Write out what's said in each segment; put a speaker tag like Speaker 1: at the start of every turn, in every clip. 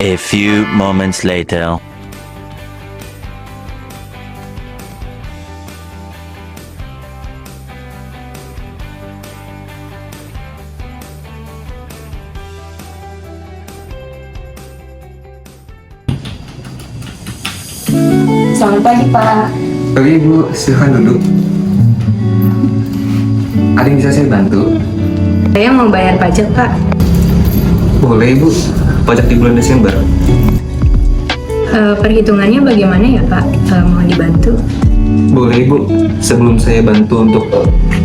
Speaker 1: A few moments later.
Speaker 2: Selamat pagi, Pak.
Speaker 3: Oke Ibu, silahkan duduk. Ada yang bisa saya bantu?
Speaker 2: Saya mau bayar pajak, Pak.
Speaker 3: Boleh Ibu, pajak di bulan Desember.
Speaker 2: Perhitungannya bagaimana ya, Pak? Mohon dibantu.
Speaker 3: Boleh Ibu, sebelum saya bantu untuk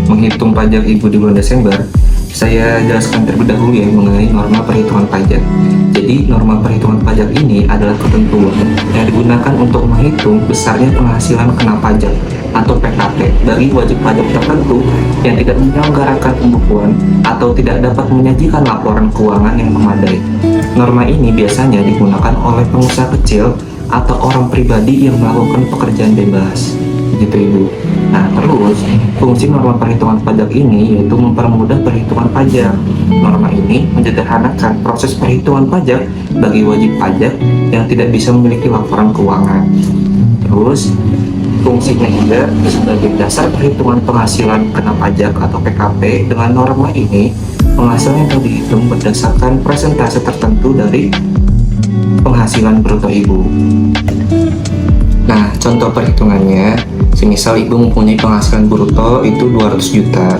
Speaker 3: menghitung pajak Ibu di bulan Desember, saya jelaskan terlebih dahulu ya mengenai norma perhitungan pajak. Jadi norma perhitungan pajak ini adalah ketentuan yang digunakan untuk menghitung besarnya penghasilan kena pajak atau PKP bagi wajib pajak tertentu yang tidak menyelenggarakan pembukuan atau tidak dapat menyajikan laporan keuangan yang memadai. Norma ini biasanya digunakan oleh pengusaha kecil atau orang pribadi yang melakukan pekerjaan bebas. Gitu Ibu. Nah terus, fungsi norma perhitungan pajak ini yaitu mempermudah perhitungan pajak. Norma ini menyederhanakan proses perhitungan pajak bagi wajib pajak yang tidak bisa memiliki laporan keuangan. Terus, fungsinya juga sebagai dasar perhitungan penghasilan kena pajak atau PKP. Dengan norma ini, penghasilan yang dihitung berdasarkan persentase tertentu dari penghasilan bruto Ibu. Nah, contoh perhitungannya, semisal Ibu mempunyai penghasilan bruto itu 200 juta.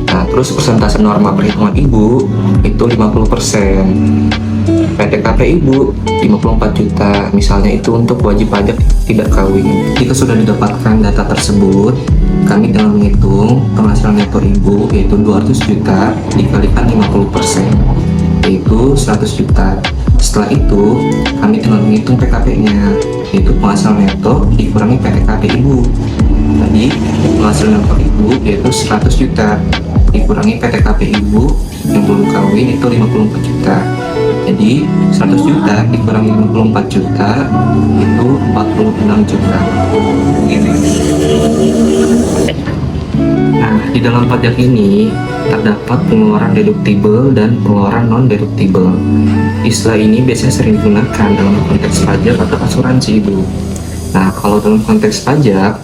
Speaker 3: Nah, terus persentase norma perhitungan Ibu itu 50%. PTKP Ibu 54 juta, misalnya itu untuk wajib pajak tidak kawin. Jika sudah didapatkan data tersebut, kami telah menghitung penghasilan neto Ibu yaitu 200 juta dikalikan 50%, yaitu 100 juta. Setelah itu, kami tinggal menghitung PKP-nya, yaitu penghasilan neto dikurangi PTKP Ibu. Tadi, penghasilan neto Ibu yaitu 100 juta, dikurangi PTKP Ibu yang belum kawin itu 54 juta. Jadi, 100 juta dikurangi 54 juta, itu 46 juta. Gitu. Nah, di dalam pajak ini terdapat pengeluaran deduktibel dan pengeluaran non-deduktibel. Istilah ini biasanya sering digunakan dalam konteks pajak atau asuransi Ibu. Nah, kalau dalam konteks pajak,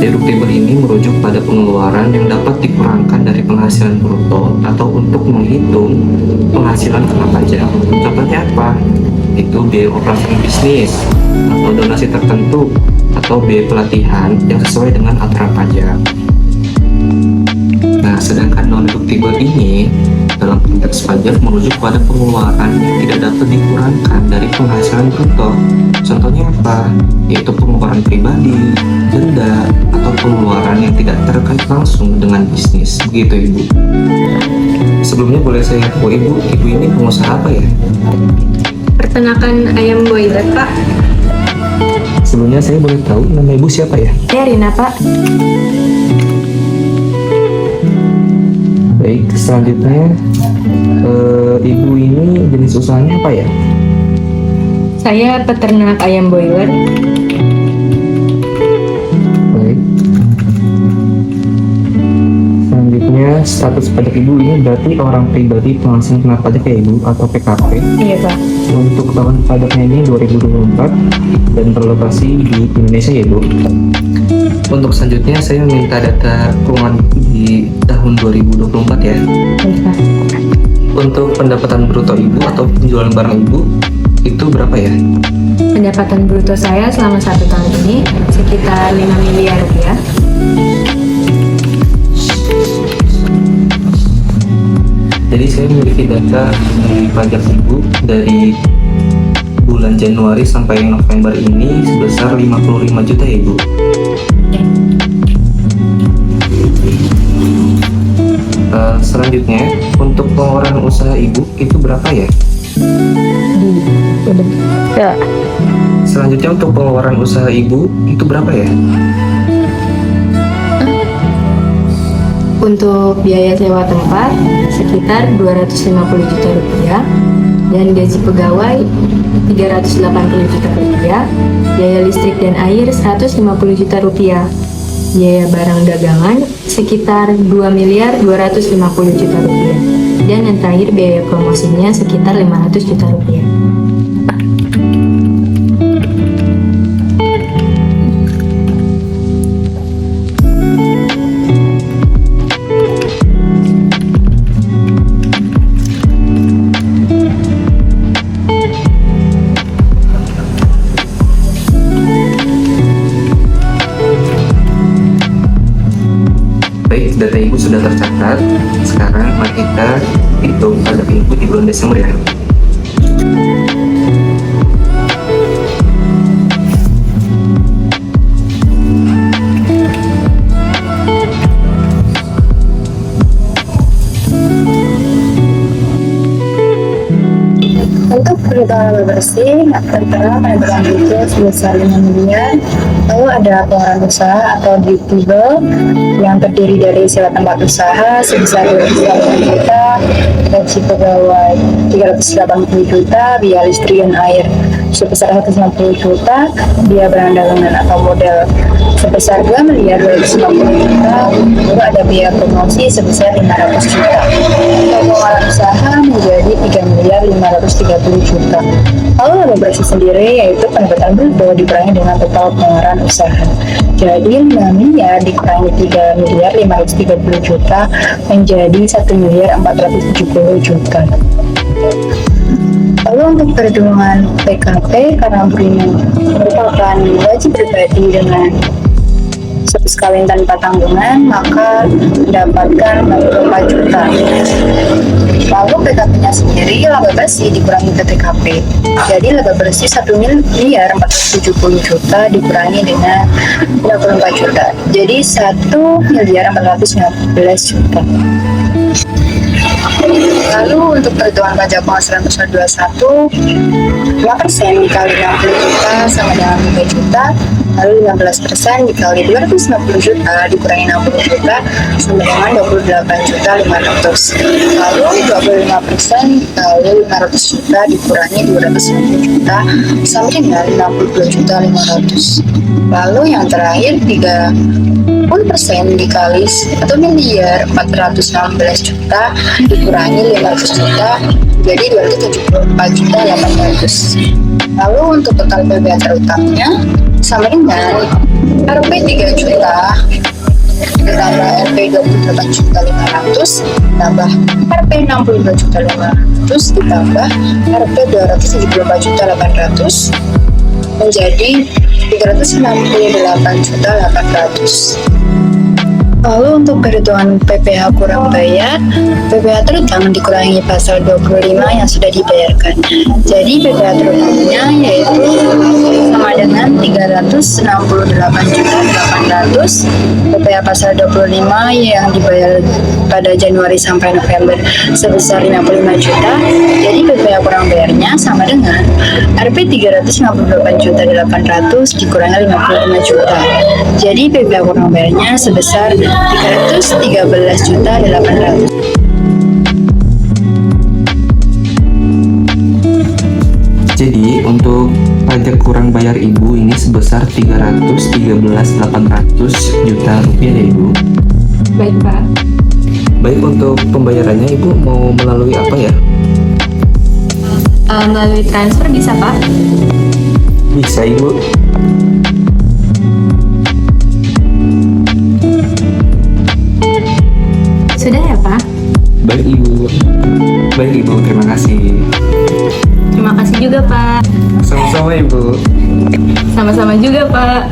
Speaker 3: deduktibel ini merujuk pada pengeluaran yang dapat dikurangkan dari penghasilan bruto atau untuk menghitung penghasilan kena pajak. Contohnya apa? Itu biaya operasional bisnis, atau donasi tertentu, atau biaya pelatihan yang sesuai dengan aturan pajak. Nah, sedangkan non-deduktibel ini dalam konteks pajak merujuk pada pengeluaran yang tidak dapat dikurangkan dari penghasilan bruto. Contohnya apa? Yaitu pengeluaran pribadi, denda, atau pengeluaran yang tidak terkait langsung dengan bisnis. Begitu Ibu. Sebelumnya boleh saya tahu Ibu ini pengusaha apa ya?
Speaker 2: Peternakan ayam boiler, Pak.
Speaker 3: Sebelumnya saya boleh tahu nama Ibu siapa ya?
Speaker 2: Saya Rina, Pak.
Speaker 3: Baik, selanjutnya Ibu ini jenis usahanya apa ya?
Speaker 2: Saya peternak ayam boiler.
Speaker 3: Baik. Selanjutnya status pajak Ibu ini berarti orang pribadi penghasilan kena pajak ya Ibu atau PKP.
Speaker 2: Iya, Pak.
Speaker 3: Untuk tahun pajaknya ini 2024 dan berlokasi di Indonesia ya Ibu. Untuk selanjutnya saya minta data keuangan di tahun 2024 ya.
Speaker 2: Baik, Pak.
Speaker 3: Untuk pendapatan bruto Ibu atau penjualan barang Ibu itu berapa ya?
Speaker 2: Pendapatan bruto saya selama 1 tahun ini sekitar 5 miliar rupiah.
Speaker 3: Jadi saya memiliki data dari pajak Ibu dari bulan Januari sampai November ini sebesar 55 juta ya Ibu. Selanjutnya untuk pengeluaran usaha Ibu itu berapa ya?
Speaker 2: Ya.
Speaker 3: Selanjutnya untuk pengeluaran usaha Ibu itu berapa ya?
Speaker 2: Untuk biaya sewa tempat sekitar 250 juta rupiah dan gaji pegawai 380 juta rupiah, biaya listrik dan air 150 juta rupiah, biaya barang dagangan sekitar 2 miliar 250 juta rupiah, dan yang terakhir biaya promosinya sekitar 500 juta rupiah.
Speaker 3: Ibu sudah tercatat. Sekarang mari kita hitung pajak Ibu di bulan Desember ya.
Speaker 4: Untuk perhitungan laba bersih, tertera pada bulan Juli sebesar 5 miliar. Lalu ada pengeluaran usaha atau deductible yang terdiri dari sewa tempat usaha sebesar 250 juta, gaji pegawai 380 juta, biaya listrik dan air sebesar 150 juta, biaya barang dagangan atau modal sebesar 2 miliar 250 juta, lalu ada biaya promosi sebesar 500 juta. Pengeluaran usaha menjadi 3 miliar 530 juta. Lalu laba bersih sendiri yaitu pendapatan bruto dikurangi dengan total pengeluaran usaha. Jadi 5 miliar dikurangi 3 miliar 530 juta menjadi 1 miliar 470 juta. Lalu untuk perhitungan PKP karena merupakan wajib pribadi dengan status kawin tanpa tanggungan, maka mendapatkan 64 juta. Lalu PKP-nya sendiri laba bersih dikurangi PTKP. Jadi laba bersih 1 miliar 470 juta dikurangi dengan 64 juta. Jadi 1 miliar 415 juta. Lalu untuk perhitungan pajak penghasilan personal 21, 5% dikali 60 juta sama dengan 3 juta. Lalu 15% dikali 250 juta dikurangi 60 juta sama dengan 28 juta 500. Lalu 25% dikali 500 juta dikurangi 250 juta sama dengan 62 juta 500. Lalu yang terakhir 30% dikali 1 miliar 416 juta dikurangi 500 juta jadi 274 juta 800. Lalu untuk total PBH terutangnya sama dengan RP 3 juta ditambah RP 28 juta 500 ditambah RP 62 juta 500 ditambah RP 274 juta 800 menjadi 368 juta 800. Lalu untuk perhitungan PPh kurang bayar, PPh terutang dikurangi pasal 25 yang sudah dibayarkan. Jadi PPh terutangnya yaitu sama dengan 368 juta 800. PPh pasal 25 yang dibayar pada Januari sampai November sebesar 55 juta. Jadi PPh kurang bayarnya sama dengan Rp 358 juta 800 dikurangi 55 juta. Jadi PPh kurang bayarnya sebesar 313 juta 800.
Speaker 3: Jadi untuk pajak kurang bayar Ibu ini sebesar 313.800 juta rupiah ya Ibu.
Speaker 2: Baik Pak.
Speaker 3: Baik, untuk pembayarannya Ibu mau melalui apa ya?
Speaker 2: Melalui transfer bisa Pak?
Speaker 3: Bisa Ibu.
Speaker 2: Sudah ya Pak?
Speaker 3: Baik Ibu. Baik Ibu, terima kasih.
Speaker 2: Terima kasih juga Pak.
Speaker 3: Sama-sama Ibu.
Speaker 2: Sama-sama juga Pak.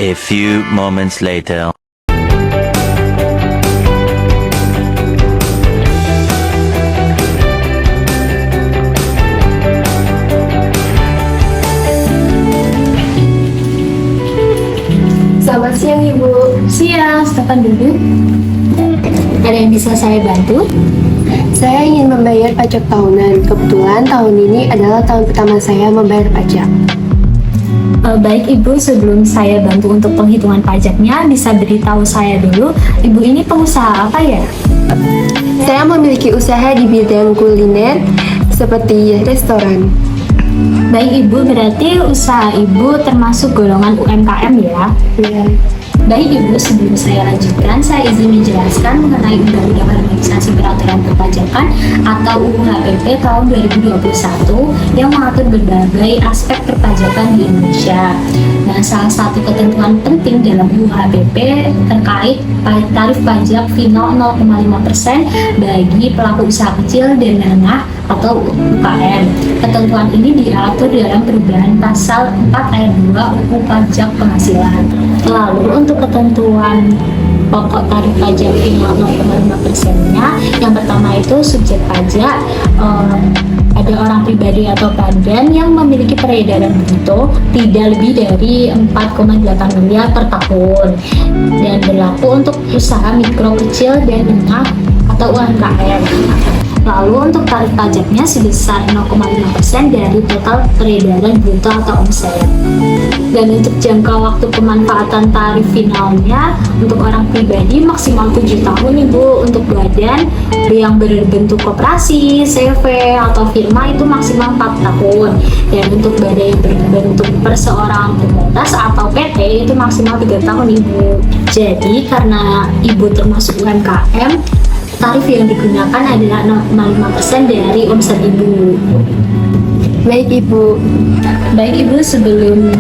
Speaker 1: A few moments later.
Speaker 2: Selamat siang Ibu.
Speaker 4: Siang, silakan duduk.
Speaker 2: Ada yang bisa saya bantu?
Speaker 4: Saya ingin membayar pajak tahunan. Kebetulan tahun ini adalah tahun pertama saya membayar pajak.
Speaker 2: Baik Ibu, sebelum saya bantu untuk penghitungan pajaknya, bisa beritahu saya dulu, Ibu ini pengusaha apa ya?
Speaker 4: Saya memiliki usaha di bidang kuliner seperti restoran.
Speaker 5: Baik Ibu, berarti usaha Ibu termasuk golongan UMKM ya?
Speaker 2: Ya.
Speaker 5: Baik Ibu, sebelum saya lanjutkan, saya izin menjelaskan mengenai Undang-Undang Harmonisasi Peraturan Perpajakan atau UU HPP tahun 2021 yang mengatur berbagai aspek perpajakan di Indonesia. Nah, salah satu ketentuan penting dalam UU HPP terkait tarif pajak final 0,5% bagi pelaku usaha kecil dan menengah atau UKM. Ketentuan ini diatur dalam perubahan pasal 4 ayat 2 UU Pajak Penghasilan. Lalu untuk ketentuan pokok tarif pajak final 0,5%-nya, yang pertama itu subjek pajak ada orang pribadi atau badan yang memiliki peredaran bruto tidak lebih dari 4,8 miliar per tahun dan berlaku untuk usaha mikro kecil dan menengah atau UMKM. Lalu untuk tarif pajaknya sebesar 0,5% dari total peredaran bruto atau omset. Dan untuk jangka waktu pemanfaatan tarif finalnya untuk orang pribadi maksimal 7 tahun Ibu, untuk badan yang berbentuk koperasi, CV atau firma itu maksimal 4 tahun, dan untuk badan yang berbentuk perseorangan terbatas atau PT itu maksimal 3 tahun Ibu. Jadi karena Ibu termasuk UMKM, tarif yang digunakan adalah 0,5% dari omset Ibu.
Speaker 2: Baik Ibu.
Speaker 5: Baik Ibu, sebelum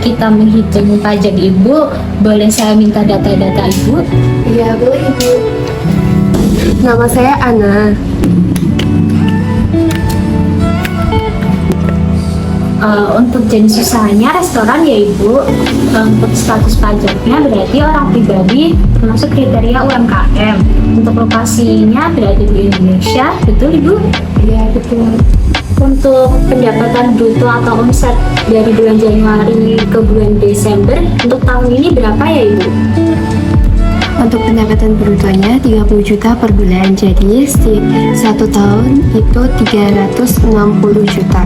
Speaker 5: kita menghitung pajak Ibu, boleh saya minta data-data Ibu?
Speaker 2: Iya, boleh Ibu. Nama saya Ana.
Speaker 5: Untuk jenis usahanya restoran ya Ibu. Untuk status pajaknya berarti orang pribadi termasuk kriteria UMKM. Untuk lokasinya berada di Indonesia, betul Ibu?
Speaker 2: Iya, betul.
Speaker 5: Untuk pendapatan bruto atau omset dari bulan Januari ke bulan Desember untuk tahun ini berapa ya Ibu?
Speaker 2: Untuk pendapatan brutonya 30 juta per bulan, jadi satu tahun itu 360 juta.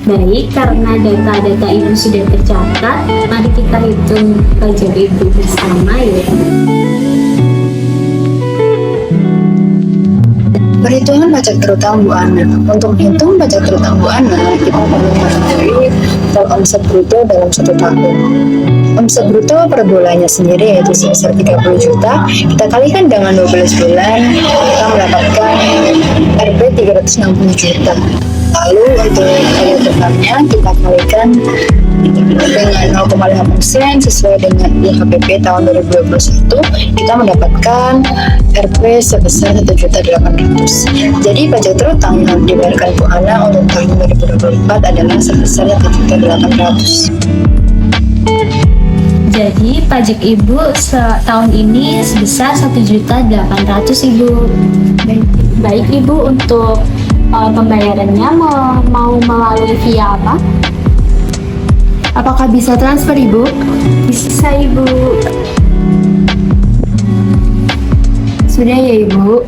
Speaker 5: Baik, karena data-data Ibu sudah tercatat, mari kita hitung pajak Ibu bersama ya.
Speaker 4: Perhitungan pajak terutang Bu Ana. Untuk menghitung pajak terutang Bu Ana, kita perlu mengetahui total omset bruto dalam 1 tahun. Omset bruto per bulannya sendiri yaitu sebesar 30 juta. Kita kalikan dengan 12 bulan, kita mendapatkan Rp 360 juta. Lalu untuk pajak tetapnya kita kalikan dengan 0,5% sesuai dengan HPP tahun 2021, kita mendapatkan Rp sebesar 1.800.000. Jadi pajak terutang yang dibayarkan Bu Ana untuk tahun 2024 adalah sebesar 1.800.000.
Speaker 5: Jadi pajak Ibu tahun ini sebesar 1.800.000 Ibu. Baik Ibu, untuk pembayarannya mau melalui via apa?
Speaker 2: Apakah bisa transfer Ibu?
Speaker 5: Bisa Ibu.
Speaker 2: Sudah ya Ibu.